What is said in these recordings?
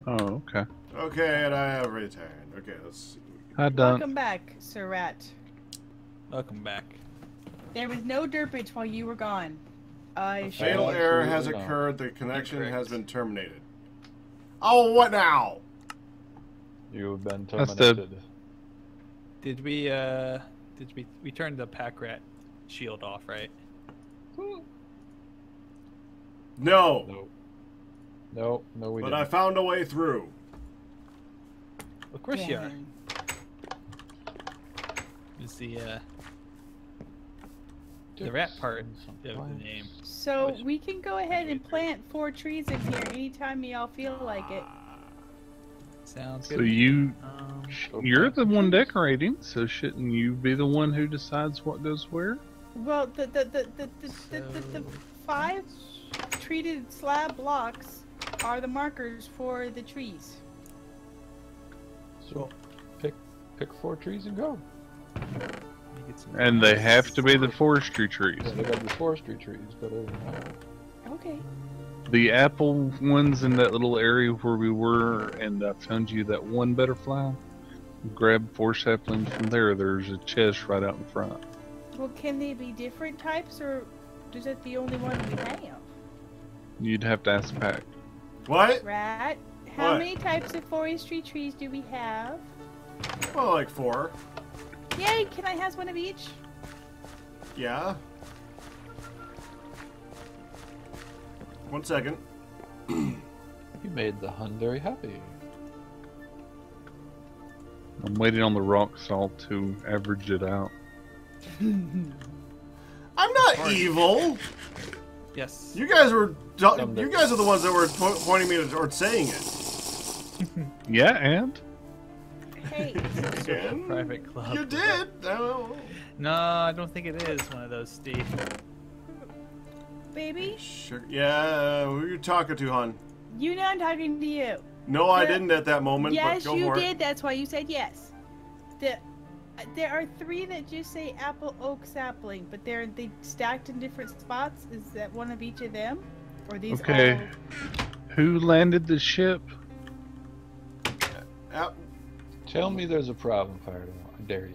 Oh, okay. Okay, and I have returned. Okay, let's see. Hi, Dunk. Welcome back, Sir Rat. Welcome back. There was no derpage while you were gone. A fatal error has Absolutely not. occurred. The connection Incorrect. has been terminated. Oh, what now? You have been That's terminated. Did we turned the pack rat shield off, right? No. No, we But didn't. I found a way through. Of course you are. Dang. Is the rat part of the name. So we can go ahead and plant 4 trees in here anytime y'all feel like it. Sounds good. So you're the one decorating, so shouldn't you be the one who decides what goes where? Well, the 5 treated slab blocks are the markers for the trees. So pick 4 trees and go. And they have to be the forestry trees. Yeah, they got the forestry trees, but other than that, Okay. The apple ones in that little area where we were, and I found you that one butterfly. Grab 4 saplings from there. There's a chest right out in front. Well, can they be different types, or is that the only one we have? You'd have to ask Pack. What? Rat, how What? many types of forestry trees do we have? Well, like 4. Yay, can I have one of each? Yeah. 1 second. you made the Hun very happy. I'm waiting on the rock salt to average it out. I'm not evil. Yes. You guys were. You guys are the ones that were pointing me towards saying it. Yeah, and? Hey, Again? Private club. You did. Oh. No, I don't think it is one of those, Steve. baby, Sure. Yeah. Who are you talking to, hon? you know I'm talking to you. No, I Yeah. didn't at that moment. Yes, but go you for did. it. That's why you said yes. There are 3 that just say apple oak sapling, but they stacked in different spots. Is that one of each of them, or these Okay. all? Who landed the ship? Tell me there's a problem, Firedale. I dare you.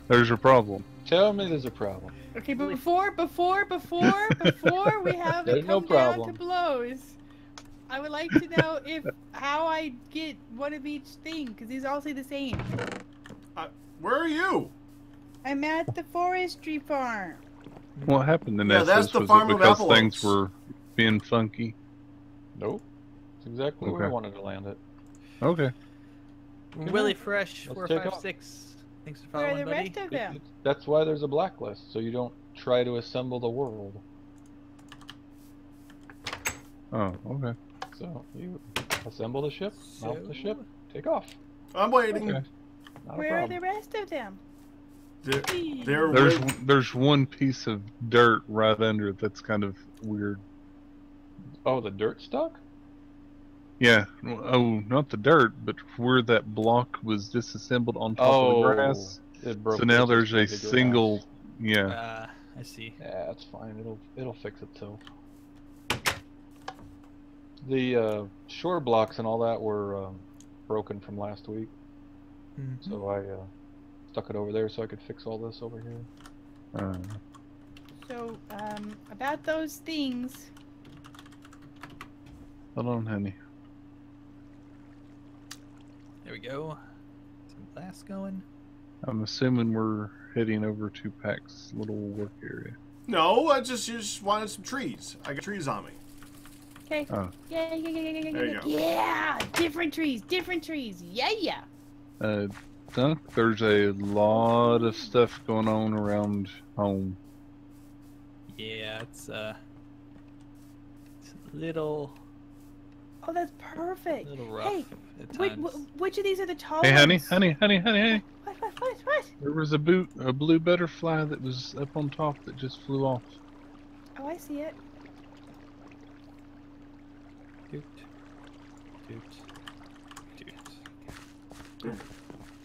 There's a problem. Tell me there's a problem. Okay, but before we have There's it no come down problem. to blows, I would like to know how I get one of each thing, because these all say the same. Where are you? I'm at the forestry farm. What happened in Yeah, that's Essos? the Was farm it of because apple things oaks. were being funky? Nope. It's exactly where I Okay. wanted to land it. Okay. Willie Fresh Let's 4, take 5, off. 6. Thanks for Where are following, the buddy. rest of them? That's why there's a blacklist, so you don't try to assemble the world. Oh, okay. So you assemble the ship, mount the So- ship, take off. I'm waiting. Okay. Not a Where are problem. the rest of them? They're There's one piece of dirt right under it that's kind of weird. Oh, the dirt stuck? Yeah. Oh, not the dirt, but where that block was disassembled on top of the grass. It broke. So now it there's a just made the single. grass. Yeah. I see. Yeah, that's fine. It'll fix itself. The shore blocks and all that were broken from last week, so I stuck it over there so I could fix all this over here. So, about those things. Hold on, honey. There we go. Some glass going. I'm assuming we're heading over to Pack's little work area. No, you just wanted some trees. I got trees on me. Okay. Oh. Yeah. There you go. Yeah, different trees. Yeah. Dunk, there's a lot of stuff going on around home. Yeah, it's a little Oh, that's perfect. rough Hey, at Wait, times. which of these are the tall Hey, honey, ones? honey. What? There was a blue butterfly that was up on top that just flew off. Oh, I see it. Doot. Doot.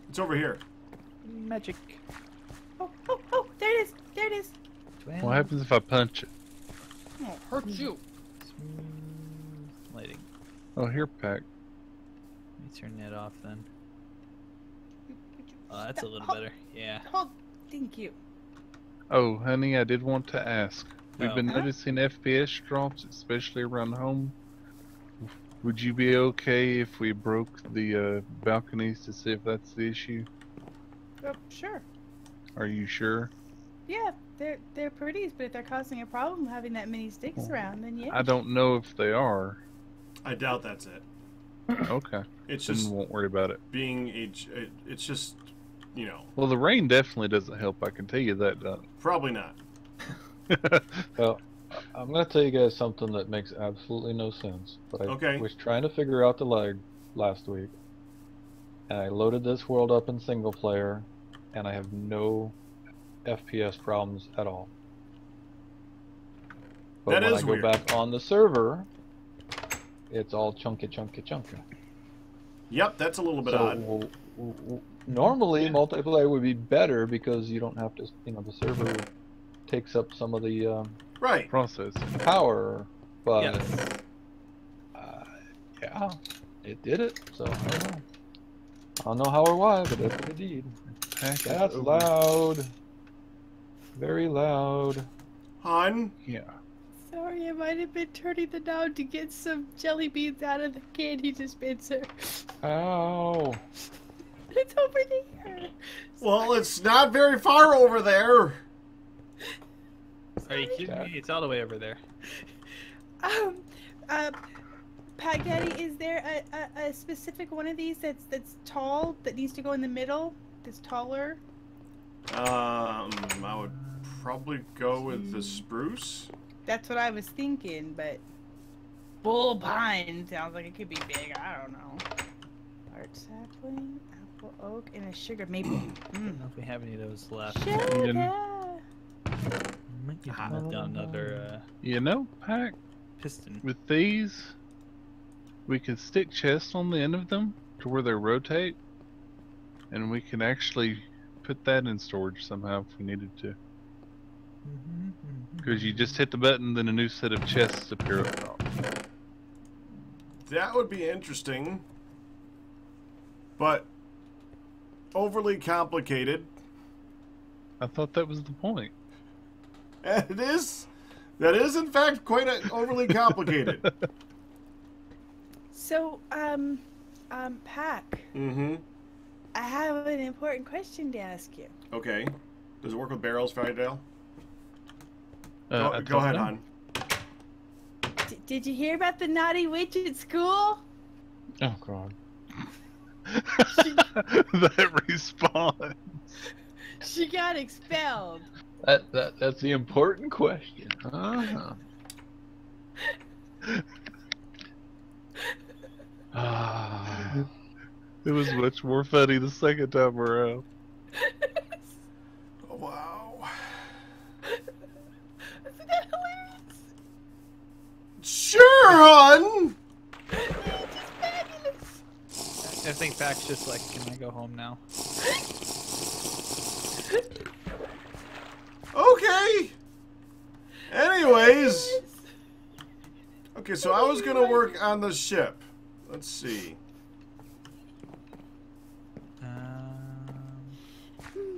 It's over here. Magic. Oh, there it is. What happens if I punch it? Oh, hurt you. Smooth lighting. Oh, here, Pack. Let me turn that off then. Oh, that's a little Hold- better. Yeah. Hold. Thank you. Oh, honey, I did want to ask. We've Oh. been Huh? noticing FPS drops, especially around home. Would you be okay if we broke the balconies to see if that's the issue? Oh, sure. Are you sure? Yeah, they're pretties, but if they're causing a problem having that many sticks around, then yeah. I don't know if they are. I doubt that's it. Okay. It's Then just won't worry about it. being it's just, you know, Well, the rain definitely doesn't help. I can tell you that. probably not. Well, I'm gonna tell you guys something that makes absolutely no sense. But I Okay. was trying to figure out the lag last week, and I loaded this world up in single player, and I have no FPS problems at all. But That when is I go weird. back on the server, it's all chunky. Yep, that's a little bit odd. Normally, multiplayer would be better because you don't have to, the server takes up some of the Right. Process. power, but Yes. yeah, it did it. So I don't know. I don't know how or why, but that's what it did. Pack is That's over. loud, very loud. Hon, Yeah. Sorry, I might have been turning the knob to get some jelly beans out of the candy dispenser. Ow! It's over there. well, it's not very far over there. Are you kidding me? It's all the way over there. Pat Daddy, is there a specific one of these that's tall that needs to go in the middle? That's taller? I would probably go with the spruce. That's what I was thinking, but bull pine sounds like it could be big. I don't know. Art sapling, apple oak, and a sugar maple. I don't know if we have any of those left. Sugar. Might need to hunt down another You know, Pack, piston. with these, we can stick chests on the end of them to where they rotate, and we can actually put that in storage somehow if we needed to. Because you just hit the button, then a new set of chests appear up top. That would be interesting, but overly complicated. I thought that was the point. And it is. That is, in fact, quite overly complicated. So, Pack, Mm-hmm. I have an important question to ask you. Okay. Does it work with barrels, Fridaydale? I Go ahead, thought hon. Did you hear about the naughty witch at school? Oh God. that response. She got expelled. That's the important question. Ah. It was much more funny the second time around. Wow. Isn't that hilarious? Sure, hon. It's fabulous. I think Pack's just like, can I go home now? Okay. Anyways. Okay, so I was gonna work on the ship. Let's see.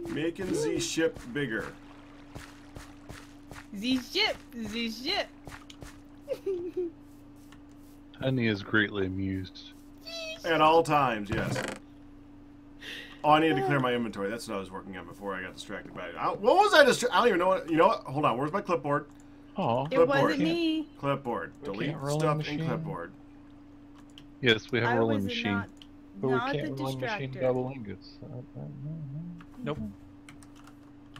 Making the ship bigger. The ship. Honey is greatly amused. At all times, yes. Oh, I needed to clear my inventory. That's what I was working on before I got distracted by it. What was I distracted? I don't even know what. You know what? Hold on. Where's my clipboard? Oh. It Clipboard. wasn't me. Clipboard. We Delete can't roll stuff in in machine. clipboard. Yes, we have a I rolling was machine. But not we the can't rolling machine distractor. double ingots. Nope.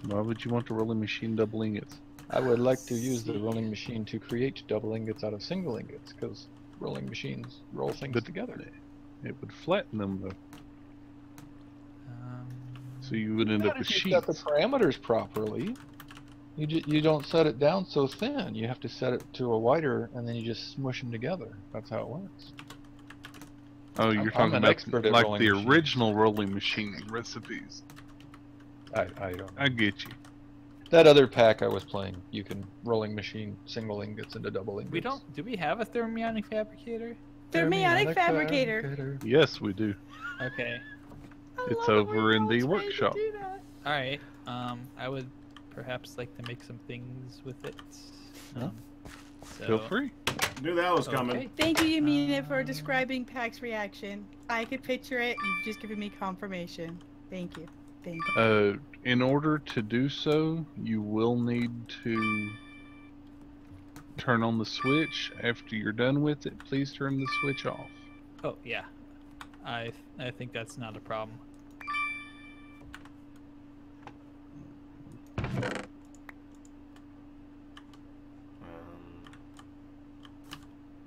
Why would you want a rolling machine double ingots? I would like to use the rolling machine to create double ingots out of single ingots, because rolling machines roll things But together. It would flatten them though, Um, so you would end up Not with if you set the sheets. parameters properly. You don't set it down so thin. You have to set it to a wider, and then you just smush them together. That's how it works. Oh, you're I'm talking an about expert at like rolling the machines. original rolling machine recipes. I don't know. I get you. That other pack I was playing, you can rolling machine single ingots into double ingots. do we have a thermionic fabricator? Thermionic fabricator. Yes, we do. Okay. I It's love that we're over in all the trained to workshop. do that. All right. I would perhaps like to make some things with it. Feel free. Knew that was coming. Okay. Thank you, Yamina, for describing Pack's reaction. I could picture it. You've just given me confirmation. Thank you. Thank you. In order to do so, you will need to turn on the switch. After you're done with it, please turn the switch off. Oh yeah. I think that's not a problem.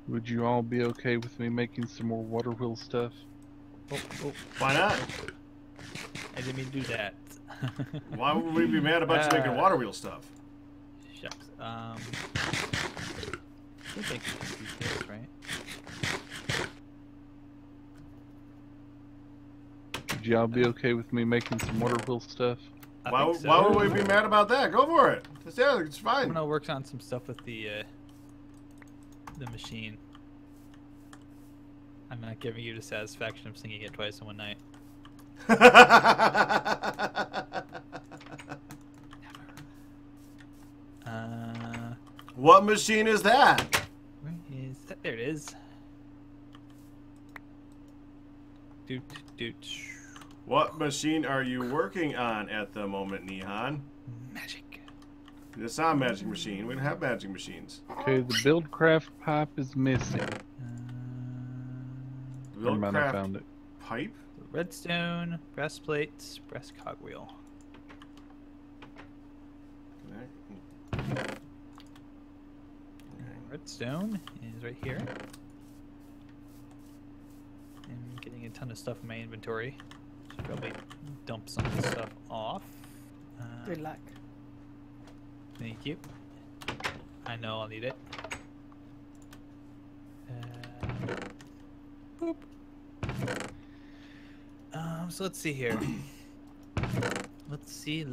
Would you all be okay with me making some more water wheel stuff? Oh. Why not? I didn't mean to do that. Why would we be mad about you making water wheel stuff? Shucks. I think I can do this, right? Would y'all be okay with me making some water wheel stuff? Why would we be I'm mad about that? Go for it. It's fine. gonna work on some stuff with the machine. I'm not giving you the satisfaction of singing it twice in one night. What machine is that? Where is that? There it is. Doot doot. What machine are you working on at the moment, Nehan? Magic. It's not a magic machine. We don't have magic machines. Okay, the Buildcraft pipe is missing. Never mind, I Buildcraft found it. pipe? Redstone, breastplate, breast cogwheel. Redstone is right here. I'm getting a ton of stuff in my inventory. Should probably dump some of this stuff off. Good luck. Thank you. I know I'll need it. Boop. So let's see here. Let's see.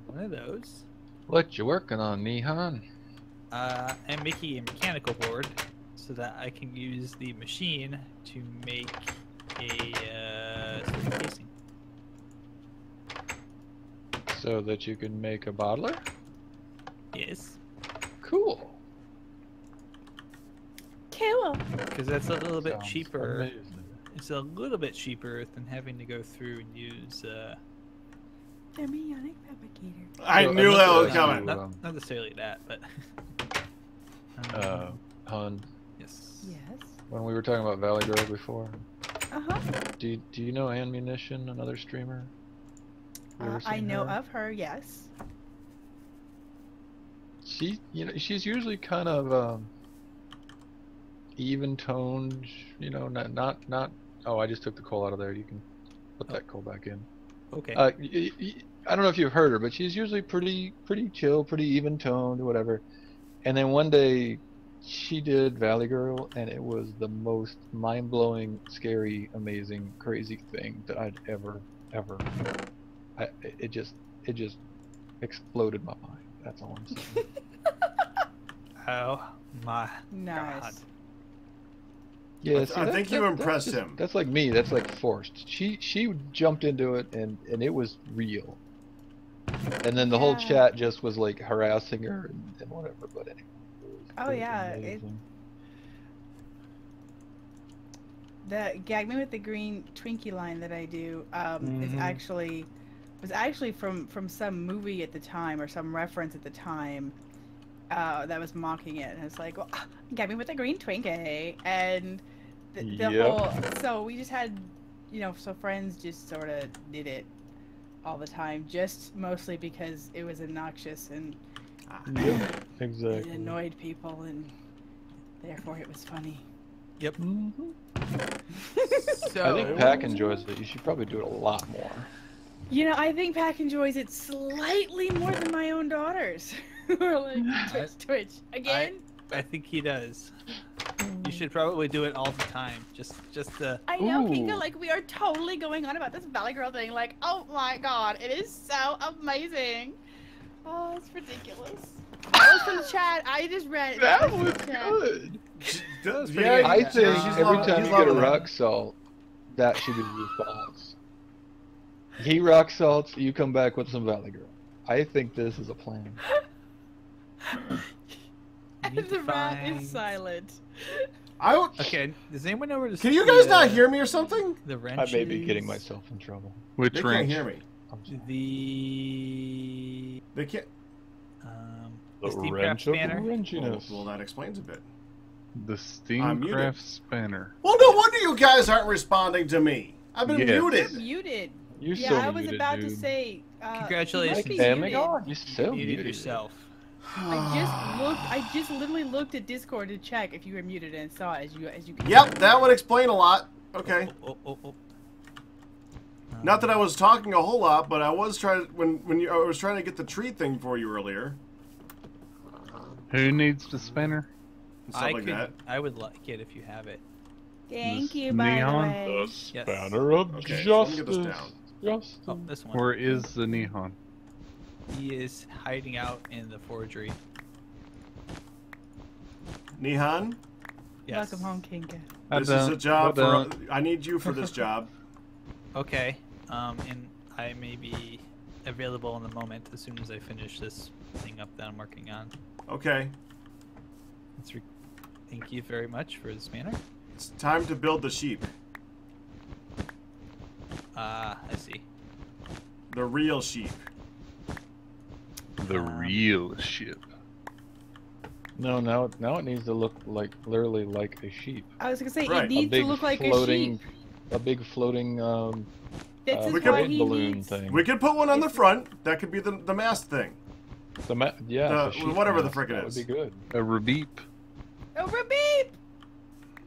One of those. What you working on, Nehan? I'm making a mechanical board so that I can use the machine to make a casing. So that you can make a bottler? Yes. Cool. Cool. Because that's a little bit Sounds cheaper. amazing. It's a little bit cheaper than having to go through and use. Thermionic fabricator. I So knew that was another- coming. Not necessarily that, but. Hun, Yes. Yes. when we were talking about Valley Girl before, Uh-huh. do you know Ammunition, another streamer? You ever I seen know her? of her, yes. She's usually kind of even toned, not oh, I just took the coal out of there. You can put that coal back in. Okay. I don't know if you've heard her, but she's usually pretty chill, pretty even toned, whatever. And then one day she did Valley Girl, and it was the most mind-blowing, scary, amazing, crazy thing that I'd ever. It just exploded my mind. That's all I'm saying. Oh my Nice. god. Yeah, I think you impressed him. That's like me. That's like forced. She jumped into it, and it was real. And then the whole Yeah. chat just was like harassing her and whatever. But anyway. Oh, yeah, amazing. The Gag Me with the Green Twinkie line that I do is was actually from some movie at the time, or some reference at the time that was mocking it, and it's like, well, Gag Me with the Green Twinkie, and the Yep. whole. So we just had, so friends just sort of did it all the time, just mostly because it was obnoxious and Yep, it exactly. annoyed people, and therefore it was funny. Yep. So I think Pack enjoys it. You should probably do it a lot more. I think Pack enjoys it slightly more than my own daughters. Who are like, Twitch. Again? I think he does. You should probably do it all the time. Just I know, Ooh. Pika, like, we are totally going on about this Valley Girl thing. Like, oh my god, it is so amazing. Oh, it's ridiculous. That was from the chat. I just read it. That from was the chat. good. Yeah, I think she's every loving- time he's you get a loving that. rock salt, that should be the response. He rock salts, you come back with some Valley Girl. I think this is a plan. And Need to the rat find- is silent. Okay, does anyone know where to Can you see guys not hear me or something? The I wrenches? may be getting myself in trouble. Which They can't wrench? hear me. I'm sorry. The They can't. the The Steamcraft wrench of spanner. wrenchiness. Well, that explains a bit. The I'm muted. Steamcraft spanner. Well, no wonder you guys aren't responding to me. I've been Yes. You're muted. muted. You're Yeah, so I was muted, about to dude. say. Congratulations. you must be Damn it, muted. God, you're so Muted muted. yourself. I just literally looked at Discord to check if you were muted and saw it as you can. Yep, that would explain a lot. Okay. Oh. Not that I was talking a whole lot, but I was trying I was trying to get the tree thing for you earlier. Who needs the spanner? And stuff like that. I would like it if you have it. Thank This you, by the neon? way. Yes. Banner of Okay, let me justice. get this down. Justice. Oh, this one. Where is the Nihon? He is hiding out in the forgery. Nihan, Yes. Welcome home, Kinka. this is a job I for. I need you for this job. Okay. And I may be available in the moment as soon as I finish this thing up that I'm working on. Okay. Thank you very much for the spanner. It's time to build the sheep. I see. The real sheep. The real ship. No, now it needs to look like literally like a sheep. I was gonna say Right. it needs to look like floating, a sheep. a big floating This is we what could- he balloon needs. thing. We could put one on the front. That could be the mast thing. Yeah, The- whatever the frick it that is. would be good. A rebeep. Oh, Rabeep!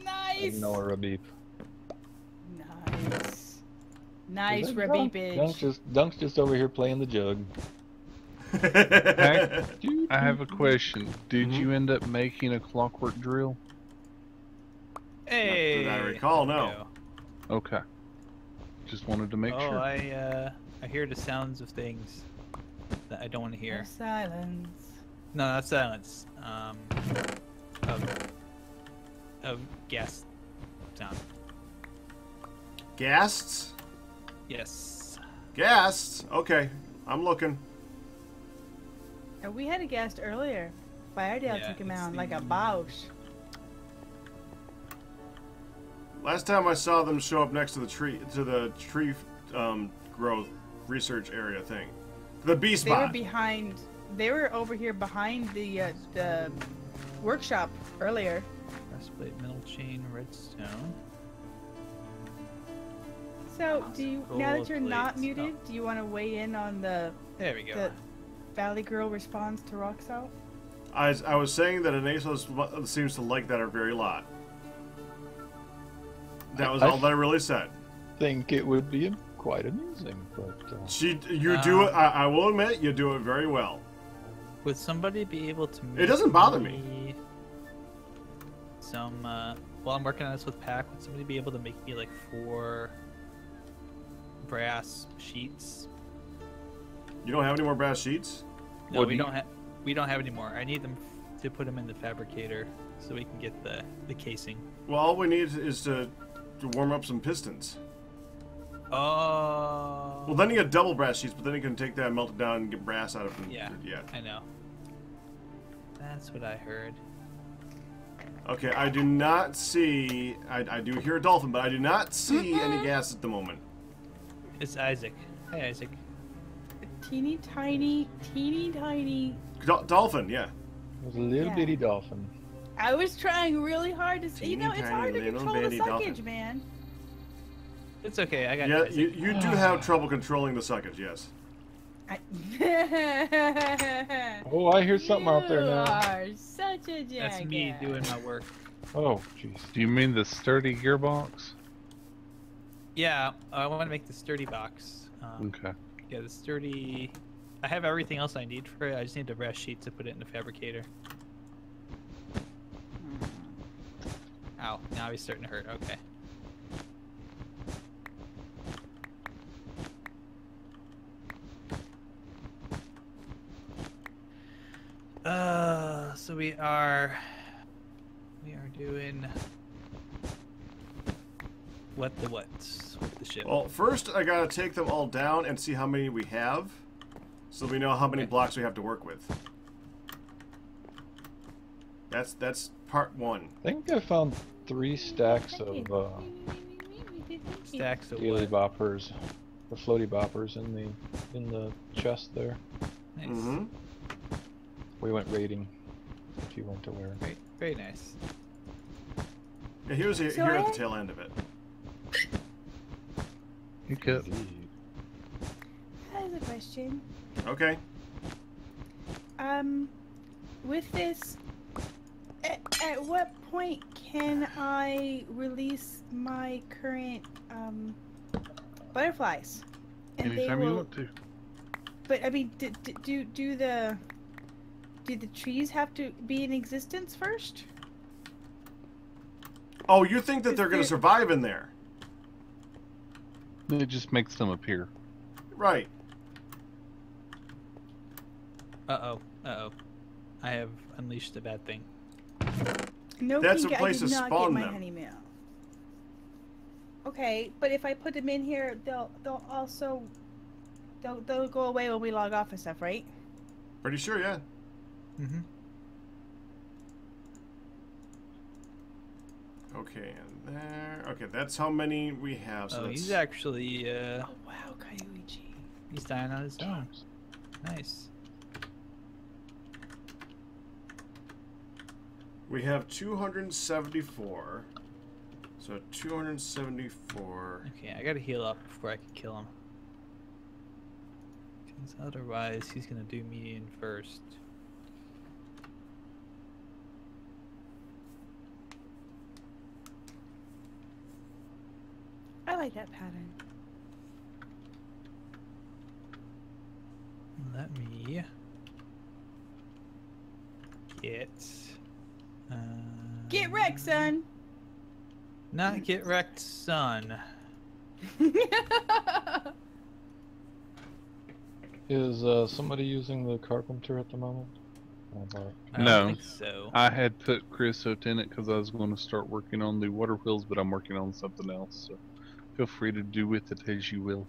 I Nice. know a beep. Nice. Nice, Dunk's Rabeepage. Dunk's just over here playing the jug. I have a question. Did Mhm. you end up making a clockwork drill? Hey. I recall, no. there we go. Okay. Just wanted to make Oh, sure. I hear the sounds of things that I don't want to hear. No silence. No, not silence. Of gas sound. Ghasts? Yes. Ghasts? Okay. I'm looking. And we had a guest earlier. Firedale Yeah, took him it's out like a the- Bausch. Last time I saw them show up next to the tree growth research area thing. The bee They were spot. behind. They were over here behind the workshop earlier. Breastplate, metal chain, redstone. So, do you now that you're not Gold plates, muted, do you want to weigh in on the There we go. the Valley Girl response to rock salt? I was saying that an ASOS seems to like that a very lot. That was all that I really said. Think it would be quite amusing, but You do it. I will admit, you do it very well. Would somebody be able to make It doesn't bother me. some, while I'm working on this with Pack, would somebody be able to make me like 4 brass sheets? You don't have any more brass sheets? No, What we do you- don't have. We don't have any more. I need them to put them in the fabricator so we can get the casing. Well, all we need is to warm up some pistons. Oh. Well, then you get double brass sheets, but then you can take that, melt it down, and get brass out of it. Yeah. Yeah. I know. That's what I heard. Okay, I do not see. I do hear a dolphin, but I do not see any gas at the moment. It's Isaac. Hey, Isaac. Teeny tiny. Dolphin, yeah. it was a little Yeah. bitty dolphin. I was trying really hard to say. You know, Teeny it's tiny hard to little control the bitty dolphin. suckage, man. It's okay. I got Yeah, Isaac. you do have trouble controlling the suckage, yes. Oh, I hear something out there You now. are such a jackass. That's me doing my work. Oh, jeez. Do you mean the sturdy gearbox? Yeah, I want to make the sturdy box. Okay. Yeah, the sturdy. I have everything else I need for it. I just need the brass sheet to put it in the fabricator. Ow! Now he's starting to hurt. Okay. we are doing what the what's with the ship. Well, first I gotta take them all down and see how many we have, so we know how many blocks we have to work with. That's part one. I think I found 3 stacks of Stacks of daily what? boppers, the floaty boppers in the chest there. Nice. Mm-hmm. We went raiding, if you weren't aware. Great. Very nice. Yeah, he was here, So here at I- the tail end of it. You could. That is a question. Okay. With this, at what point can I release my current butterflies? And Anytime you want to. But I mean, do the trees have to be in existence first? Oh, you think that Is they're gonna there- survive in there? It just makes them appear. Right. Uh-oh. Uh-oh. I have unleashed a bad thing. No, That's Pink, a place I did to not spawn get my them. honey mail. Okay, but if I put them in here, they'll also they'll go away when we log off and stuff, right? Pretty sure, yeah. Mm-hmm. Okay, and there. Okay, that's how many we have. So Oh, that's... he's actually Oh wow, Kaiuichi. he's dying on his own. Nice. We have 274. So 274. Okay, I gotta heal up before I can kill him. Because otherwise, he's gonna do me in first. I like that pattern. Let me get. Get wrecked, son. Not get wrecked, son. Is somebody using the carpenter at the moment? I don't No. think so. I had put creosote in it because I was going to start working on the water wheels, but I'm working on something else. So feel free to do with it as you will.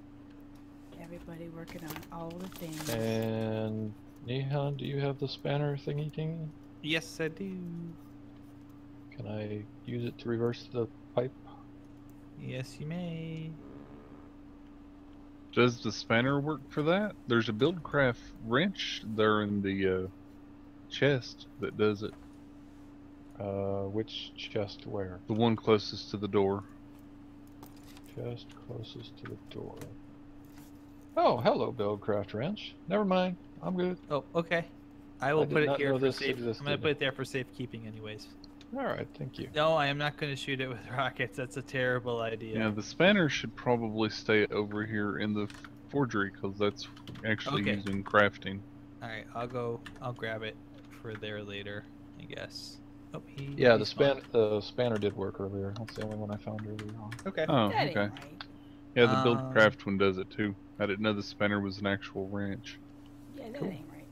Everybody working on all the things. And Nehan, do you have the spanner thingy tingy? Yes, I do. Can I use it to reverse the pipe? Yes, you may. Does the spanner work for that? There's a Buildcraft wrench there in the chest that does it. Which chest where? The one closest to the door. Chest closest to the door. Oh, hello, Buildcraft wrench. Never mind. I'm good. Oh, okay. I will did put it not here know for this safe. I'm gonna existed. put it there for safekeeping, anyways. Alright, thank you. No, I am not gonna shoot it with rockets. That's a terrible idea. Yeah, the spanner should probably stay over here in the forgery because that's actually Okay. used in crafting. All right, I'll grab it for there later, I guess. Oh, Yeah, he's gone. the spanner did work earlier. That's the only one I found earlier on. Okay. Oh, That ain't okay. right. Yeah, the Um, Buildcraft one does it too. I didn't know the spanner was an actual wrench. Yeah, that Cool. ain't right.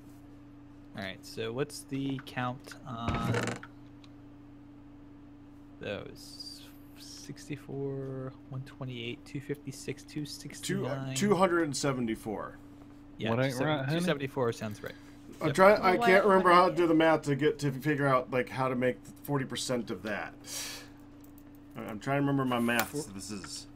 All right. So what's the count on those? 64, 128, 256, 269. 274. Yeah, What ain't right, honey? 274 sounds right. I'm Yep. trying. I Well, can't what remember I how to did. do the math to figure out like how to make 40% of that. I'm trying to remember my math. This is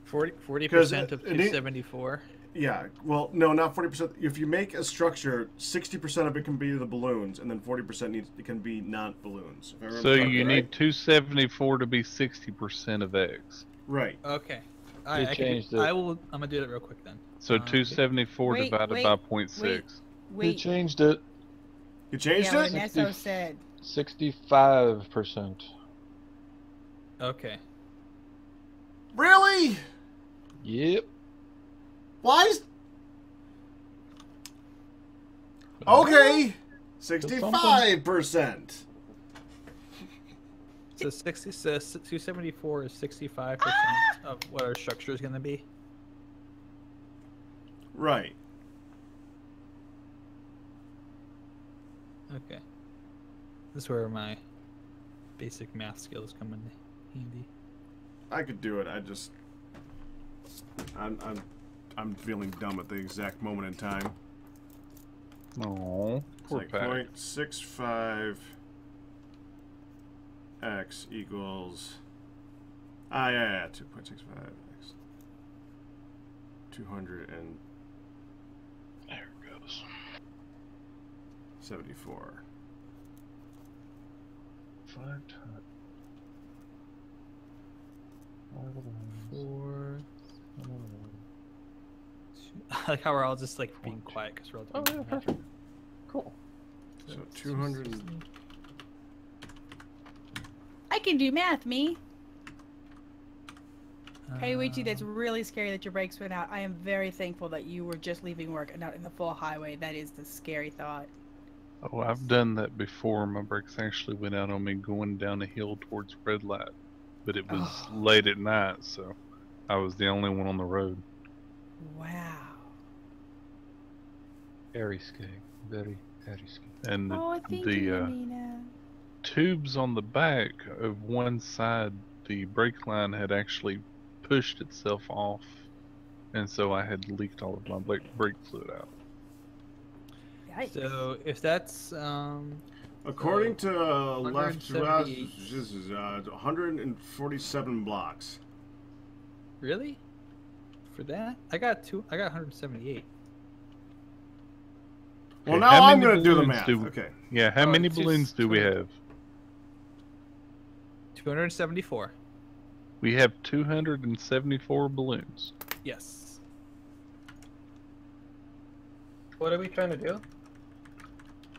40% of it need- 274. yeah. Well, no, not 40%. If you make a structure, 60% of it can be the balloons, and then 40% can be not balloons. If I remember So correctly, you right? need 274 to be 60% of X. Right. Okay. They I can changed do, it. I'm gonna do it real quick then. So 274 Wait, divided wait, by 0.6. He Wait. changed it. You changed Yeah, it. what Nesso said. 65%. Okay. Really? Yep. Why? Okay. 65%. So 274 is 65% of what our structure is gonna be. Right. Okay. This is where my basic math skills come in handy. I could do it. I'm feeling dumb at the exact moment in time. Oh, It's poor like Pat. 0.65 x equals. Yeah, 2.65 x 200 and There it goes. 74. 5 times. 4. I like how we're all just like being quiet because we're all Oh doing yeah, math. perfect. Cool. So 200. I can do math, me. Kaiwichi, that's really scary that your brakes went out. I am very thankful that you were just leaving work and not in the full highway. That is the scary thought. Oh, I've done that before. My brakes actually went out on me going down a hill towards red light, but it was late at night, so I was the only one on the road. Wow. Very scary. Very, very scary. And Oh, thank you, Nina. tubes on the back of one side, the brake line had actually pushed itself off, and so I had leaked all of my brake fluid out. Yikes. So if that's According to left, 178. this is 147 blocks. really for that, I got 178. Well, Okay, now how I'm many going to do the balloons math. do- Okay. Yeah, how Oh, many it's balloons do we have? 274. We have 274 balloons. Yes. What are we trying to do?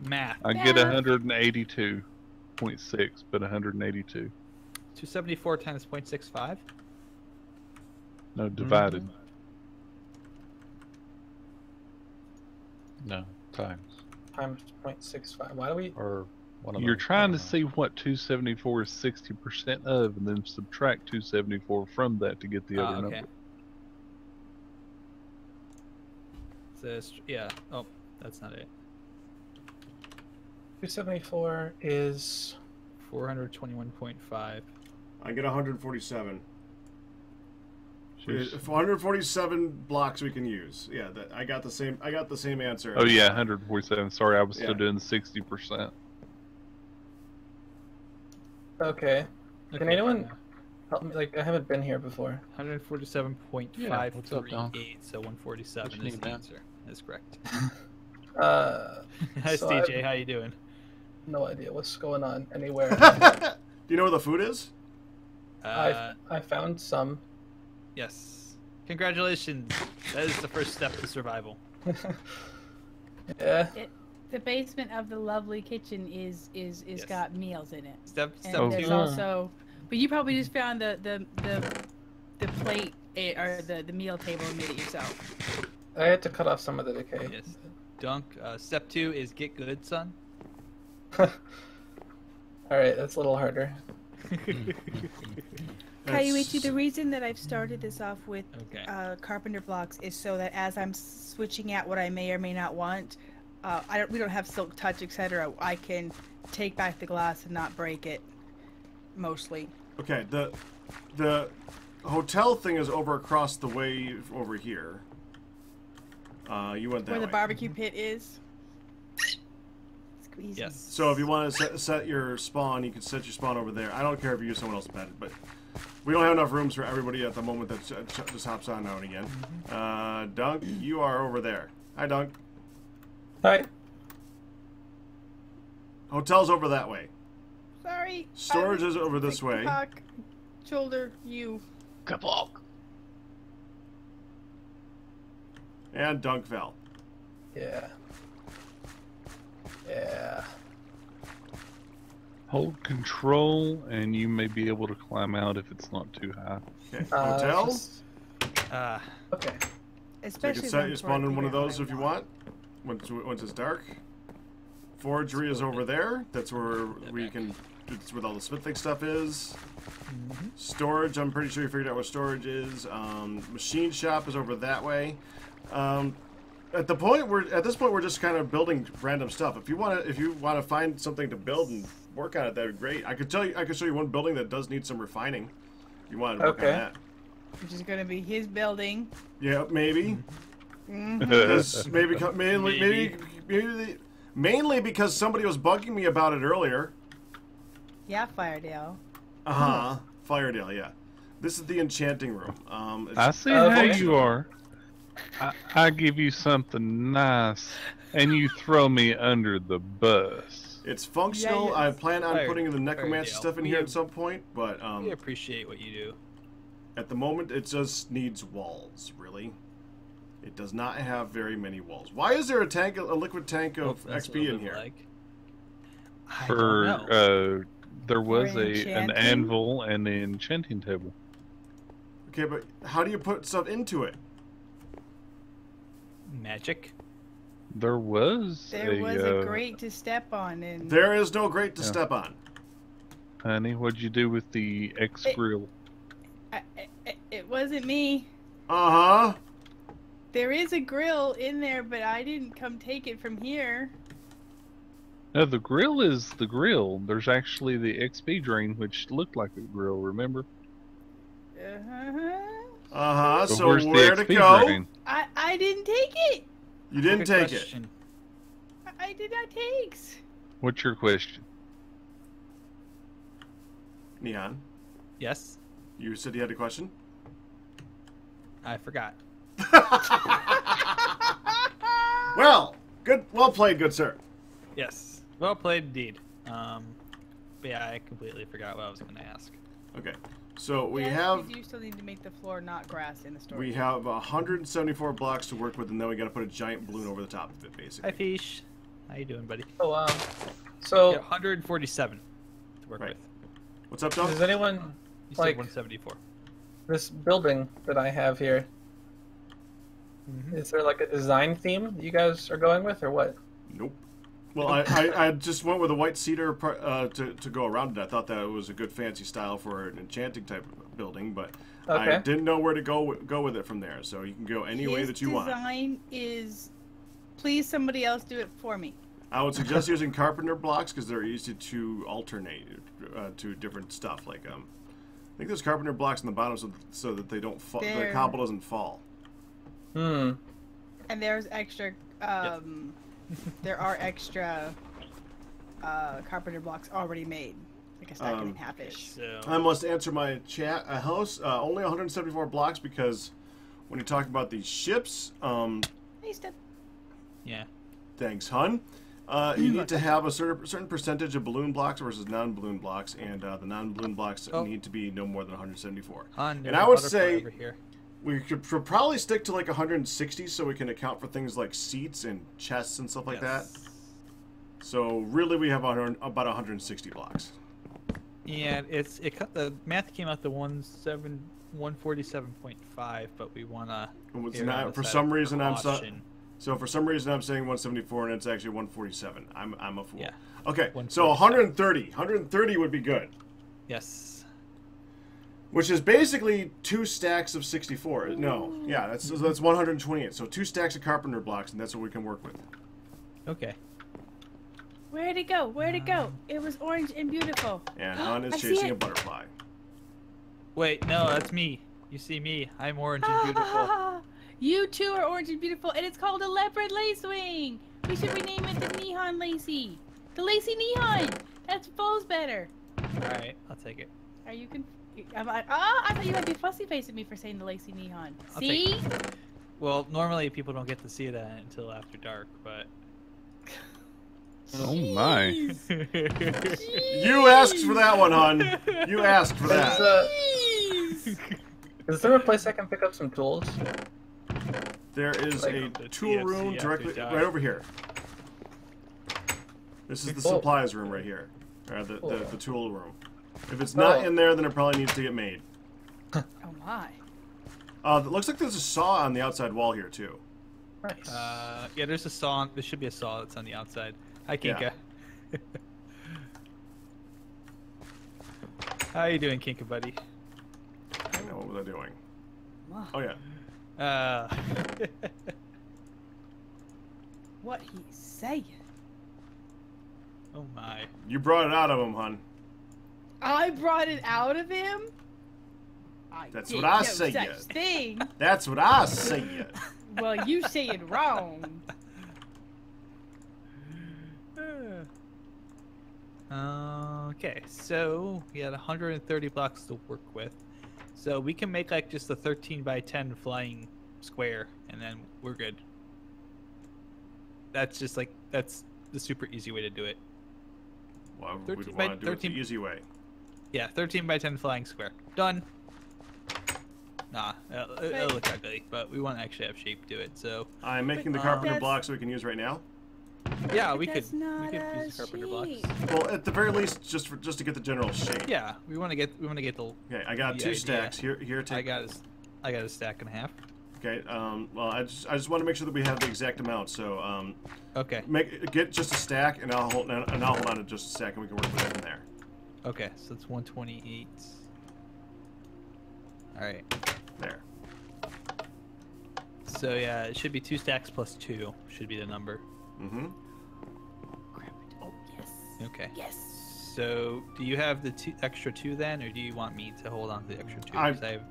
Math. I get Yeah. 182.6, but 182. 274 times 0.65. No, divided. No, times. Times 0.65. Why do we? Or one of You're those. trying I to don't see what 274 is 60% of, and then subtract 274 from that to get the other Okay. number. So yeah. Oh, that's not it. 274 is 421.5. I get 147. Jeez. 147 blocks we can use. Yeah, that I got the same answer. Oh yeah, 147. Sorry, I was Yeah. still doing 60%. okay. Can Okay, anyone help me? Like, I haven't been here before. 147.538. what's up, Don? So 147 What you is need, the man? answer. That's correct. Uh, Hi, So DJ. How you doing? no idea what's going on anywhere. Do you know where the food is? I found some. Yes. Congratulations. That is the first step to survival. Yeah. The basement of the lovely kitchen is Yes. got meals in it. Step And two. there's also, but you probably just found the plate or the meal table and made it yourself. I had to cut off some of the decay. Yes. Dunk. Step 2 is get good, son. Alright, that's a little harder. Kaiwichi, the reason that I've started this off with Okay. carpenter blocks is so that as I'm switching out what I may or may not want, we don't have silk touch, etc. I can take back the glass and not break it, mostly. Okay, the hotel thing is over across the way over here. You went that Where the way. barbecue pit is. Squeeze. Yes. So if you want to set your spawn, you can set your spawn over there. I don't care if you use someone else's bed, but we don't have enough rooms for everybody at the moment that just hops on now and again. Dunk, you are over there. Hi, Dunk. Hi. Hotel's over that way. Sorry. Storage is over this way. Cock, shoulder, you. Kapok. And Dunk fell. Yeah. Yeah. Hold control, and you may be able to climb out if it's not too high. Okay, hotel. Just- Okay. So you Especially can set when your spawn in one of Tortilla those if you want. Once it's dark. Forgery is over there. That's where we can. It's where all the smithing stuff is. Storage. I'm pretty sure you figured out what storage is. Machine shop is over that way. At this point we're just kind of building random stuff. If you want to find something to build and work on it, that'd be great. I could show you one building that does need some refining. If you wanted to work on that. Which is going to be his building. Yeah, maybe. Mainly because somebody was bugging me about it earlier. Yeah, Firedale. Firedale, yeah. This is the enchanting room. I see how you are. I give you something nice, and you throw me under the bus. It's functional. I plan on putting the necromancy stuff in here at some point, but we appreciate what you do. At the moment, it just needs walls. Really, it does not have very many walls. Why is there a liquid tank of XP in here? I don't know. There was an anvil and an enchanting table. Okay, but how do you put stuff into it? Magic. There was a grate to step on, and there is no grate to step on. Honey, what'd you do with the X grill? It wasn't me. There is a grill in there, but I didn't come take it from here. No, the grill is the grill. There's actually the XP drain, which looked like a grill, remember? So where to go? Drain? I didn't take it. You didn't take it. I did not take. What's your question? Neon? Yes? You said you had a question? I forgot. Well, good. Well played, good sir. Yes. Well played indeed. But yeah, I completely forgot what I was going to ask. Okay. So we You do still need to make the floor not grass in the store. We have 174 blocks to work with, and then we got to put a giant balloon over the top of it, basically. Hi, Fish. How you doing, buddy? Oh, wow. So... Yeah, 147 to work with. What's up, Doug? Does anyone, You said 174. this building that I have here, is there like a design theme that you guys are going with, or what? Nope. Well, I just went with a white cedar to go around it. I thought that it was a good fancy style for an enchanting type of building, but I didn't know where to go with it from there. So you can go any way that you want. His design is, please somebody else do it for me. I would suggest using carpenter blocks because they're easy to alternate to different stuff. Like I think there's carpenter blocks on the bottom so that they don't fall. The cobble doesn't fall. Hmm. And there's extra. There are extra carpenter blocks already made, like a stack and a half-ish. So... I must answer my chat. House only 174 blocks because when you talk about these ships, Hey, Steph. Yeah. Thanks, hun. You need to have a certain percentage of balloon blocks versus non-balloon blocks, and the non-balloon blocks need to be no more than 174. And I would say we should probably stick to like 160 so we can account for things like seats and chests and stuff like that. So really, we have about 160 blocks. Yeah, the math came out to 147.5, but we wanna. For some reason, I'm saying 174, and it's actually 147. I'm a fool. Yeah. Okay, so 130. 130 would be good. Yes. Which is basically 2 stacks of 64. No, yeah, that's 128. So 2 stacks of carpenter blocks, and that's what we can work with. Okay. Where'd it go? Where'd it go? It was orange and beautiful. And Han is chasing a butterfly. Wait, no, that's me. You see me. I'm orange and beautiful. You too are orange and beautiful, and it's called a leopard lacewing. We should rename it the Neon Lacy. The Lacy Neon. That flows better. All right, I'll take it. Are you I thought you might be fussy facing me for saying the Lacy Neon. See? Well, normally people don't get to see that until after dark, but. Oh my! You asked for that one, hon. You asked for that. Is there a place I can pick up some tools? There is a tool room directly right over here. This is the supplies room right here. The tool room. If it's not in there, then it probably needs to get made. Oh my. It looks like there's a saw on the outside wall here too. Nice. Yeah, there's a saw. There should be a saw that's on the outside. Hi, Kinka. Yeah. How you doing, Kinka, buddy? I know, what was I doing? Wow. Oh yeah. What he's saying. Oh my. You brought it out of him, hun. I brought it out of him? That's did what I no say. such thing. That's what I say. Well, you say it wrong. Okay, so we had 130 blocks to work with. So we can make like just a 13 by 10 flying square, and then we're good. That's just like, that's the super easy way to do it. Well, 13 we'd by want to do it the 13 easy way. Yeah, 13 by 10 flying square. Done. Nah, it'll look ugly, but we want to actually have shape to it, so... I'm making the But, carpenter that's- blocks we can use right now. Yeah, But we could that's not use a carpenter blocks. shape. Well, at the very least, just to get the general shape. Yeah, we want to get the... Okay, I got the 2 idea. stacks here. I got a stack and a half. Okay. Well, I just want to make sure that we have the exact amount. So Okay. get just a stack, and I'll hold on to just a stack, and we can work with it from there. Okay, so it's 128. All right. There. So yeah, it should be 2 stacks plus 2 should be the number. Mm-hmm. Oh, yes. Okay. Yes. So do you have the extra 2 then, or do you want me to hold on to the extra 2? I- 'Cause I have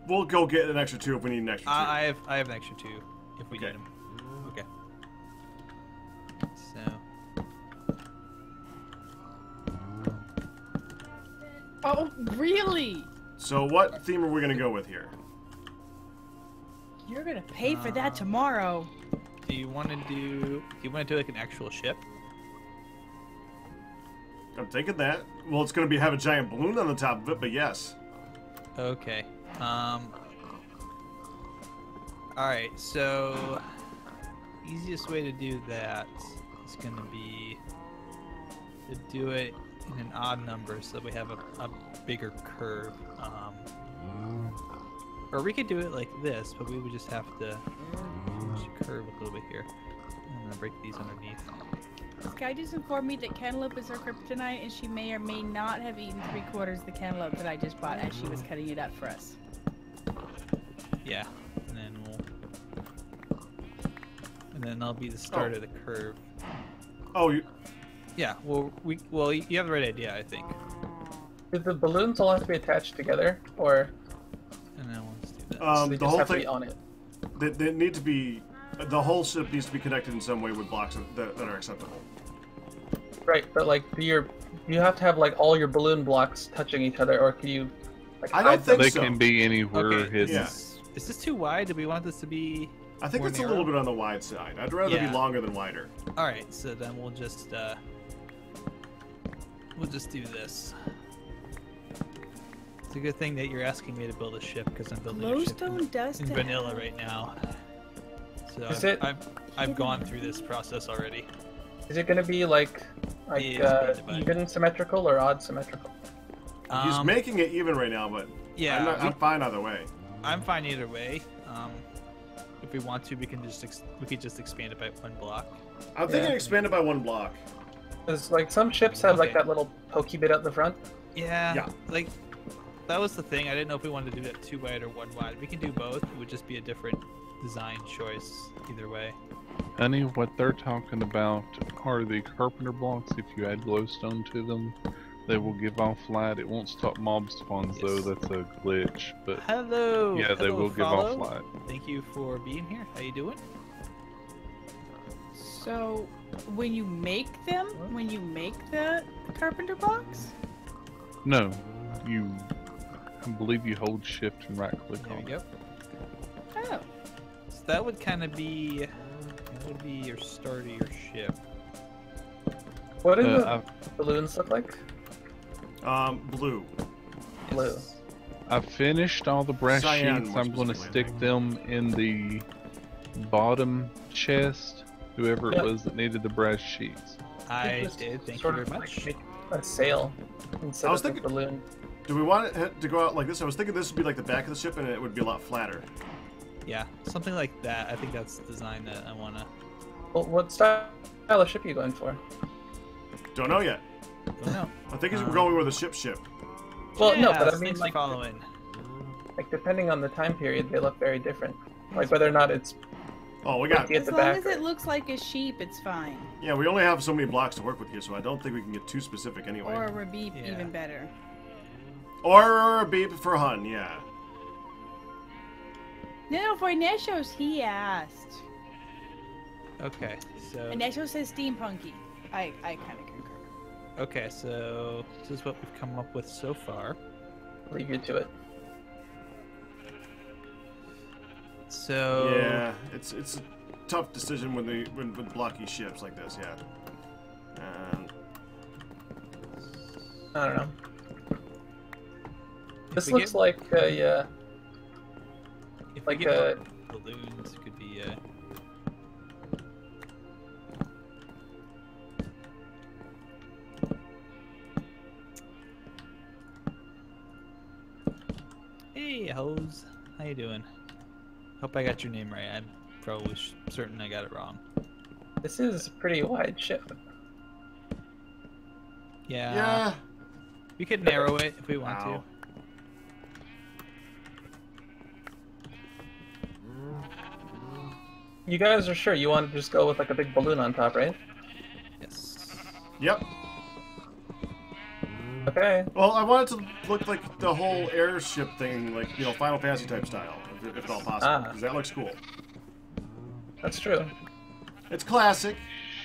We'll go get an extra 2 if we need an extra 2. I have an extra 2 if we Okay. need them. Okay. So Oh, really? So what theme are we gonna go with here? You're gonna pay for that tomorrow. do you want to do like an actual ship? I'm thinking that. Well, it's gonna have a giant balloon on the top of it, but yes. Okay. All right. So easiest way to do that is gonna be to do it in an odd number, so we have a bigger curve. Or we could do it like this, but we would just have to curve a little bit here. I'm gonna break these underneath. Sky just informed me that cantaloupe is her kryptonite, and she may or may not have eaten 3/4 of the cantaloupe that I just bought as she was cutting it up for us. Yeah, and then that'll be the start of the curve. Oh, Yeah, well, you have the right idea, I think. Do the balloons all have to be attached together, or And then let's do that. they the just whole have to thing. be on it? They need to be. The whole ship needs to be connected in some way with blocks that are acceptable. Right, but like, you have to have like all your balloon blocks touching each other, or can you? Like, I don't hide think them? They so. can be anywhere Okay, hidden. Yeah. is this too wide? Do we want this to be... I think More it's a narrow? little bit on the wide side. I'd rather Yeah. be longer than wider. All right, so then we'll just do this. It's a good thing that you're asking me to build a ship, because I'm building a ship Glowstone dust in to vanilla have- right now. So Is it- I've gone through this process already. Is it gonna be like It is being divided. even symmetrical or odd symmetrical? He's making it even right now, but Yeah, I'm fine either way. I'm fine either way. If we want to, we could just expand it by 1 block. I'm thinking Yeah. expand it by 1 block. Because like some ships have like Okay. that little pokey bit at the front. Yeah, Yeah. like that was the thing. I didn't know if we wanted to do that 2 wide or 1 wide. We can do both. It would just be a different design choice either way. Honey, what they're talking about are the carpenter blocks. If you add glowstone to them, they will give off light. It won't stop mob spawns though. Yes. That's a glitch. But Hello. yeah, they hello, will give follow. off light. Thank you for being here. How you doing? So, when you make the carpenter box, No, I believe you hold shift and right click There on we it. go. oh, So that would kind of be your start of your ship. What do the I've, balloons look like? Blue. Blue. I've finished all the brass Cyan, sheets. more I'm going to specifically, I stick them in the bottom chest. Whoever Yeah. it was that needed the brass sheets. I Just did. Thank you sort very of much. Like make a sail instead I was of a thinking- balloon. Do we want it to go out like this? I was thinking this would be like the back of the ship, and it would be a lot flatter. Yeah, something like that. I think that's the design that I wanna. Well, what style of ship are you going for? Don't know yet. Don't know. I think he's going with a ship. Well, no, Yeah, but I thanks mean, for like, following. depending on the time period, they look very different. Like whether or not it's Oh, we got. Get As the long back as it looks like a sheep, it's fine. Yeah, we only have so many blocks to work with here, so I don't think we can get too specific anyway. Or a rebeep, Yeah. even better. Or a beep for Hun, yeah. No, for Neshos, he asked. Okay, so And Nesho says steampunky. I kind of concur. okay, so this is what we've come up with so far. Leave you to it. So Yeah, it's a tough decision when with blocky ships like this, yeah. And I don't know. if This we looks get- like yeah, if like we get more balloons, it could be Hey, hoes. How you doing? Hope I got your name right. I'm probably certain I got it wrong. this is a pretty wide ship. Yeah. yeah. We could narrow it if we want Ow. You guys are sure you want to just go with like a big balloon on top, right? to. Yes. Yep. Okay. Well, I want it to look like the whole airship thing, like, you know, Final Fantasy type style, if at all possible, Ah. because that looks cool. That's true. It's classic,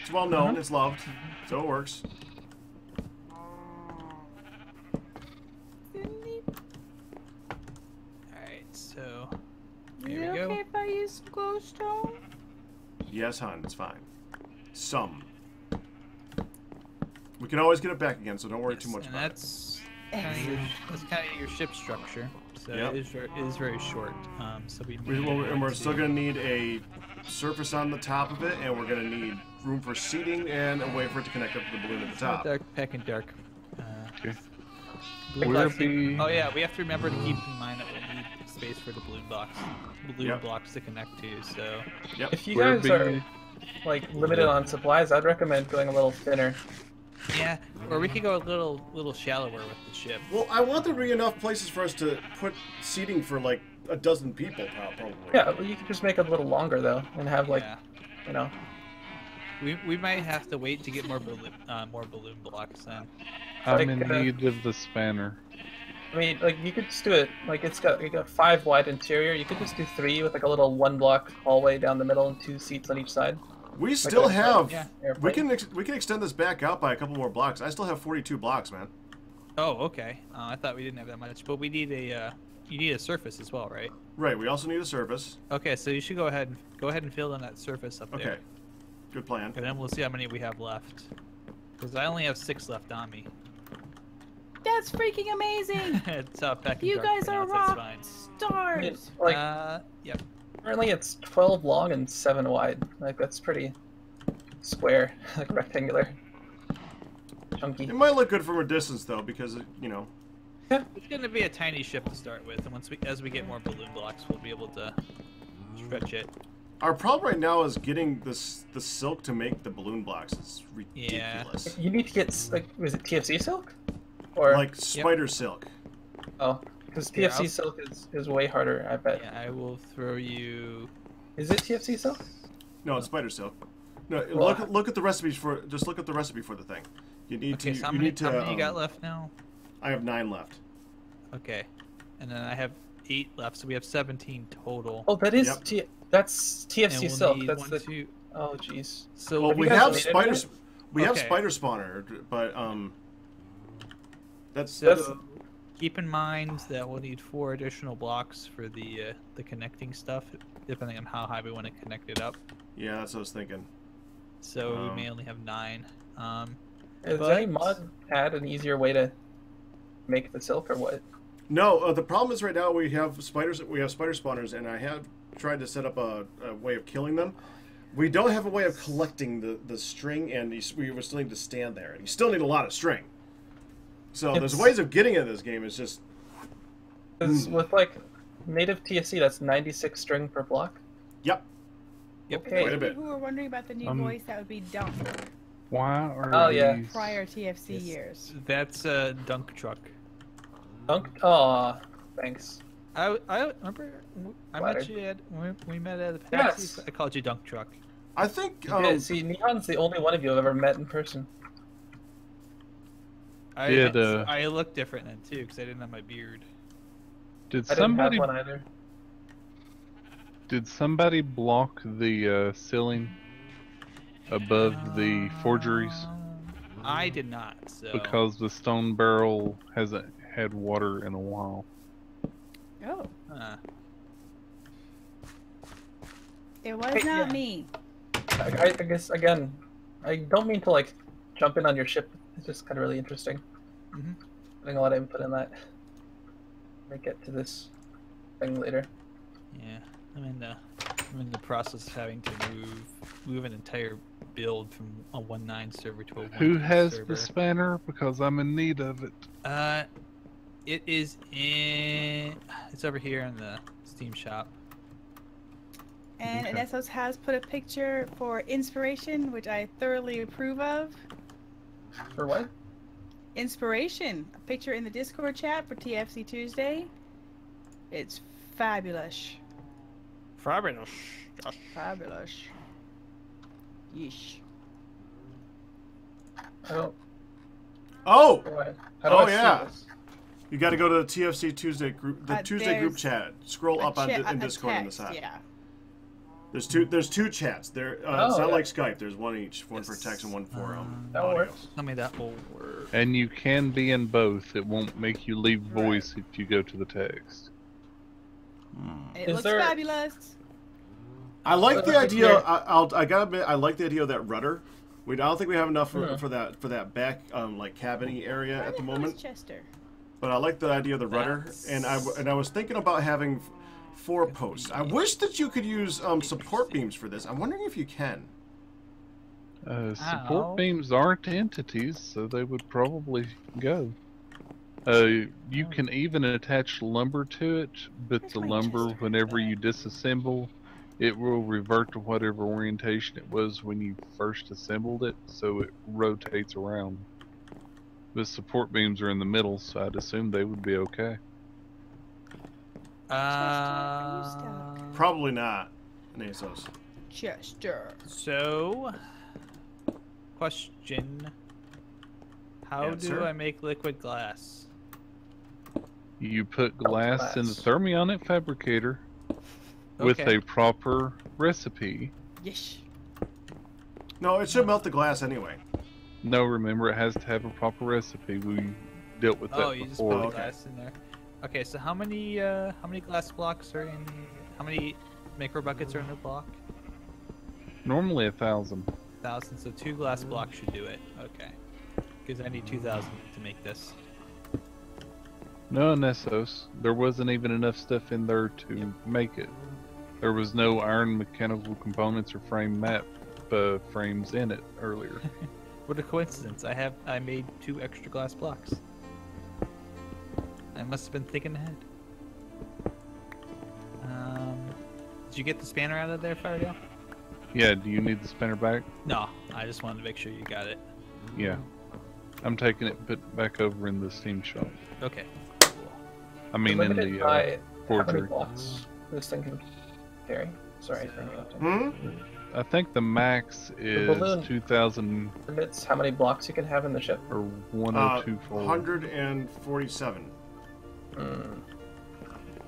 it's well known, it's loved, so it works. Alright, so Is here it we go. okay if I use glowstone? Yes, hon, it's fine. Some. We can always get it back again, so don't worry too much and about it. that's kind of your ship structure. So Yep. it is very short. So we We, need well, and we're to- still going to need a surface on the top of it, and we're going to need room for seating and a way for it to connect up to the balloon at the top. Dark, pack and dark. Okay. Balloon Will there blocks- be- Oh yeah, we have to remember to keep in mind that we'll need space for the balloon Yep. blocks to connect to. So Yep. If you Where guys be- are like limited on supplies, I'd recommend going a little thinner. yeah, or we could go a little shallower with the ship. Well, I want there to be enough places for us to put seating for like a dozen people, probably. Yeah, but you could just make it a little longer though, and have like, Yeah. you know. We might have to wait to get more balloon blocks then. I'm Like, in need of the spanner. I mean, like you could just do it. Like you got 5 wide interior. You could just do 3 with like a little 1-block hallway down the middle and 2 seats on each side. We still have. Yeah. We Airplane. can extend this back out by a couple more blocks. I still have 42 blocks, man. Oh, okay. I thought we didn't have that much, but we need you need a surface as well, right? Right. We also need a surface. Okay, so you should go ahead and fill in that surface up Okay. there, Good plan. and then we'll see how many we have left. Because I only have 6 left on me. That's freaking amazing! It's pack and You dark guys for are now, so rock it's stars! Like fine. Yep. currently it's 12 long and 7 wide. Like that's pretty square, like rectangular, chunky. It might look good from a distance though, because you know. It's gonna be a tiny ship to start with, and as we get more balloon blocks, we'll be able to stretch it. Our problem right now is getting the silk to make the balloon blocks. It's ridiculous. You need to get like, was it TFC silk? Or Like spider silk. oh, because Here, TFC silk is way harder. I bet. Yeah, I will throw you. Is it TFC silk? No, it's spider silk. No, Well, look at the recipes for. Just look at the recipe for the thing. You need Okay, to. so how you many, need to. how many you got left now? I have 9 left. Okay, and then I have 8 left, so we have 17 total. Oh, that is Yep. that's TFC and we'll silk. need That's 1, the. 2. Oh, jeez. So Well, Have we you guys have made it spider. yet? We have Okay. spider spawner, but that's So keep in mind that we'll need 4 additional blocks for the connecting stuff, depending on how high we want to connect it up. yeah, that's what I was thinking. So we Um, may only have 9. Does But- any mod add an easier way to make the silk or what? No, the problem is right now we have spiders. We have spider spawners, and I have tried to set up a way of killing them. We don't have a way of collecting the string, and we were still need to stand there, and you still need a lot of string. So there's It's- ways of getting in this game. It's just 'Cause with like native TFC, that's 96 string per block. yep. Yep. Okay. Quite a bit. People who are wondering about the new voice, that would be Dunk. Why are Oh, yeah. these... Prior TFC years. That's Dunk Truck. Dunk. Aw, thanks. I remember I met Flattered. you at when we met at the Yes. taxi. I called you Dunk Truck. I think. Yeah, see, Neon's the only one of you I've ever met in person. I look different then too because I didn't have my beard. Did I didn't have somebody one either. did somebody block the ceiling above the forgeries? I did not. So Because the stone barrel hasn't had water in a while. Oh, it was Hey, not yeah. me. I guess again, I don't mean to like jump in on your ship. It's just kind of really interesting. Mhm. Putting a lot of input in that. Might get to this thing later. yeah, I'm in the process of having to move an entire build from a 1.9 server to a 1.9 Who has server. the spanner? Because I'm in need of it. It is in. It's over here in the Steam shop. And Okay. Nessos has put a picture for inspiration, which I thoroughly approve of. For what? Inspiration, a picture in the Discord chat for TFC Tuesday. It's fabulous. Fabulous. Fabulous. Yeesh. I don't. Oh, How do I see yeah. this? you got to go to the TFC Tuesday group, the Tuesday group There's chat. Scroll up on in a Discord on the text, side. Yeah. There's two chats. There, it's Oh, not yeah. like Skype. There's one each, one for Yes. text and one for That audio. works. Tell me that will work. And you can be in both. It won't make you leave voice if you go to the text. It Is looks there- fabulous. I like the Over idea. here. I gotta admit, I like the idea of that rudder. I don't think we have enough Hmm. for that back like cabiny area Where at the hell is moment. Chester? But I like the idea of the rudder, and I was thinking about having 4 posts. I wish that you could use support beams for this. I'm wondering if you can. Support Ow. beams aren't entities, so they would probably go. You can even attach lumber to it, but Where's the my lumber, Chester whenever at? you disassemble, it will revert to whatever orientation it was when you first assembled it, so it rotates around. The support beams are in the middle, so I'd assume they would be okay. are you stuck? Probably not, Nasos. Chester. So, question: how Answer. do I make liquid glass? You put glass in the glass. thermionic fabricator with Okay. a proper recipe. Yeesh. No, it should melt the glass anyway. No, remember it has to have a proper recipe. We dealt with that Oh, you just put before. the Okay. glass in there. Okay, so how many glass blocks are in? How many micro buckets are in a block? Normally 1,000. 1,000. So 2 glass blocks should do it. Okay. Because I need 2,000 to make this. No, Nessos. There wasn't even enough stuff in there to make it. There was no iron mechanical components or frame map frames in it earlier. What a coincidence! I made 2 extra glass blocks. I must have been thinking ahead. Did you get the spanner out of there, Firedale? Yeah, do you need the spinner back? No, I just wanted to make sure you got it. Yeah. I'm taking it, put it back over in the steam shop. Okay. I mean, in Limited the by how many forgery. blocks this thing can carry. Sorry for interrupting. Hmm? I think the max is balloon. 2,000 Limits how many blocks you can have in the ship. or 102 fold. 147.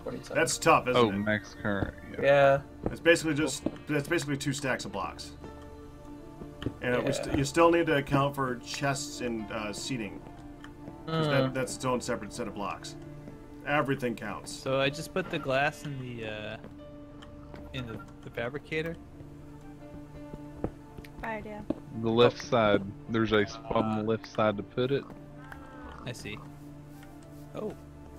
47. That's tough, isn't Oh, it? max current. Yeah. Yeah. That's basically 2 stacks of blocks. And Yeah. you still need to account for chests and seating. 'Cause Mm. that's its own separate set of blocks. Everything counts. So I just put the glass in the fabricator. Firedale. The left side. There's a spot on the left side to put it. I see. Oh,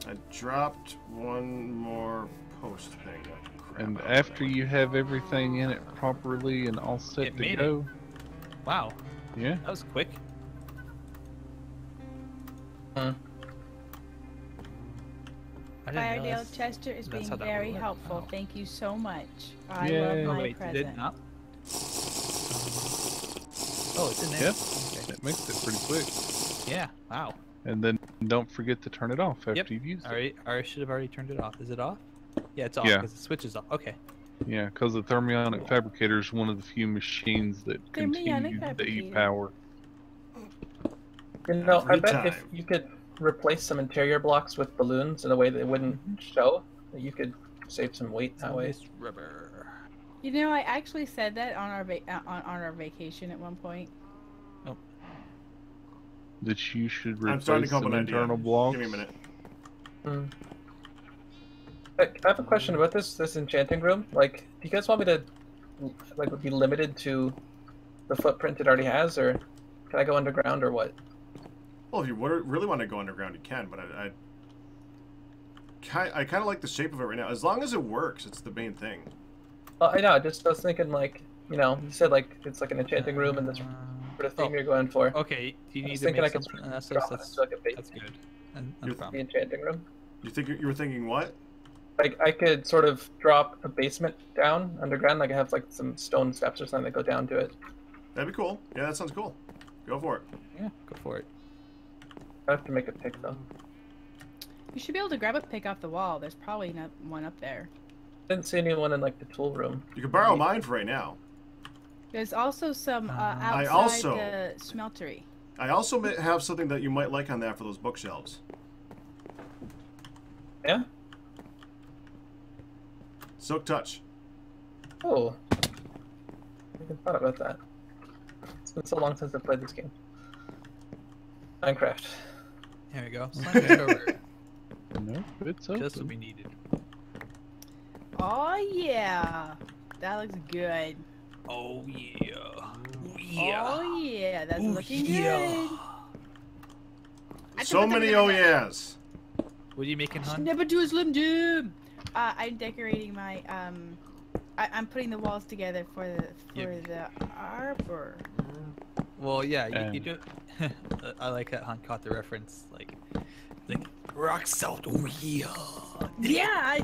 I dropped one more post thing. Crap, And I don't after know. you have everything in it properly and all set It to made it. go, wow, yeah. that was quick. Hmm. I didn't Firedale, realize Chester is that's being how that very would work. helpful. Oh. Thank you so much. I Yay. love Oh, my Wait, did present. it not? Oh, it's in there. Yep. Okay. It makes it pretty quick. Yeah. Wow. And then And don't forget to turn it off after Yep. you've used it. Alright, I should have already turned it off. Is it off? Yeah, it's off Yeah. because the switch is off. Okay. Yeah, because the thermionic fabricator is one of the few machines that continue to eat power. You know, I Every bet if time. you could replace some interior blocks with balloons in a way that it wouldn't show, that you could save some weight that way. Some rubber. You know, I actually said that on our vacation at one point. That you should I'm starting replace to come up some with an idea. internal blocks. Give me a minute. I have a question about this enchanting room. Like, do you guys want me to like be limited to the footprint it already has, or can I go underground, or what? Well, if you really want to go underground, you can. But I kind of like the shape of it right now. As long as it works, it's the main thing. Well, I know. I was thinking, like, you know, you said like it's like an enchanting room and this sort of theme you're going for. Okay, do you I need was to thinking make I could something? drop it That's into, like, a base. good. No The problem. enchanting room. You were thinking what? Like, I could sort of drop a basement down underground. Like, I have like some stone steps or something that go down to it. That'd be cool. Yeah, that sounds cool. Go for it. Yeah, go for it. I have to make a pick though. You should be able to grab a pick off the wall. There's probably not one up there. Didn't see anyone in like the tool room. You can borrow mine for right now. There's also some outside also- the smeltery. I also have something that you might like on that for those bookshelves. Yeah. Silk Touch. Oh. I hadn't thought about that. It's been so long since I played this game. Minecraft. Here we go. Slime it over. No, it's open. Just what we needed. Oh yeah, that looks good. Oh yeah. Oh yeah, that's Ooh, looking yeah. good. So many oh yeahs. What are you making, hon? Never do a Slim Jim. I'm decorating my I'm putting the walls together for the arbor. Well, yeah, you do. I like that Han caught the reference. Like rock salt. Oh yeah.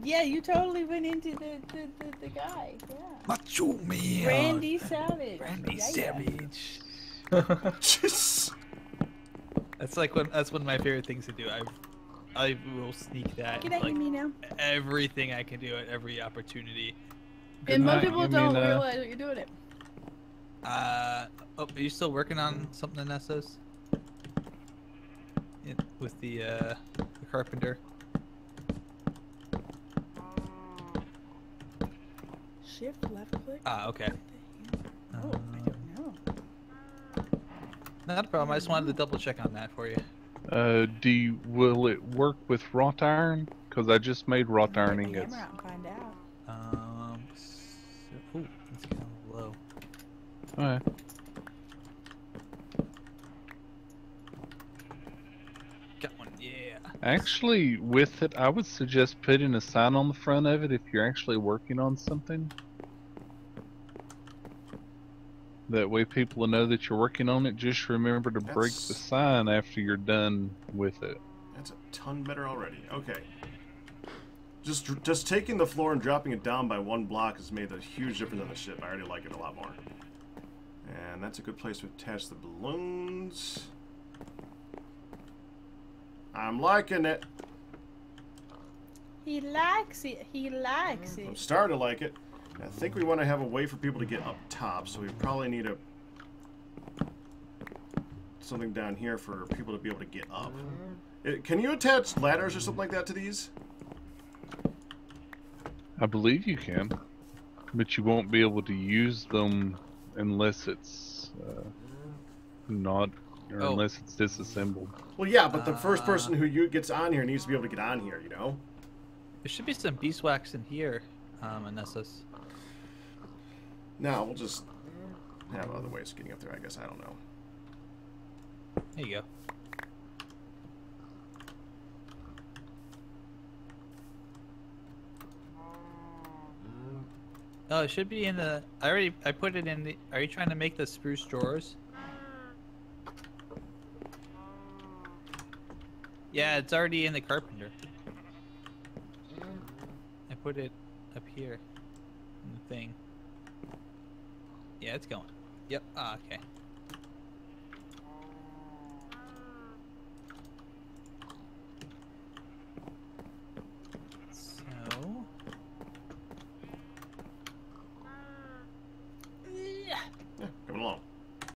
Yeah, you totally went into the guy. Yeah. Macho man. Randy Savage. Randy Yeah. Savage. Jeez. That's one of my favorite things to do. I will sneak that. Get at like, me now. everything I can do at every opportunity. And most night. people You don't mean, realize that you're doing it. Are you still working on something in Essos? With the carpenter? Shift left click. Okay. Oh, I don't know. Not a problem. I just wanted to double check on that for you. Will it work with wrought iron? Because I just made wrought I'll iron get the ingots. camera out and find out. Ooh, let's get down low. Alright. Got one, yeah. Actually, with it, I would suggest putting a sign on the front of it if you're actually working on something. That way people will know that you're working on it. Just remember to break the That's- sign after you're done with it. That's a ton better already. Okay. Just taking the floor and dropping it down by one block has made a huge difference on the ship. I already like it a lot more. And that's a good place to attach the balloons. I'm liking it. He likes it. He likes I'm it. starting to like it. I think we want to have a way for people to get up top, so we probably need something down here for people to be able to get up. Can you attach ladders or something like that to these? I believe you can. But you won't be able to use them unless it's not, or Oh. unless it's disassembled. Well, yeah, but the first person who gets on here needs to be able to get on here, you know? There should be some beeswax in here, in Essos. No, we'll just have other ways of getting up there, I guess. I don't know. There you go. Oh, it should be in the. I put it in the. Are you trying to make the spruce drawers? Yeah, it's already in the carpenter. I put it up here in the thing. Yeah, it's going. Yep. Ah, okay.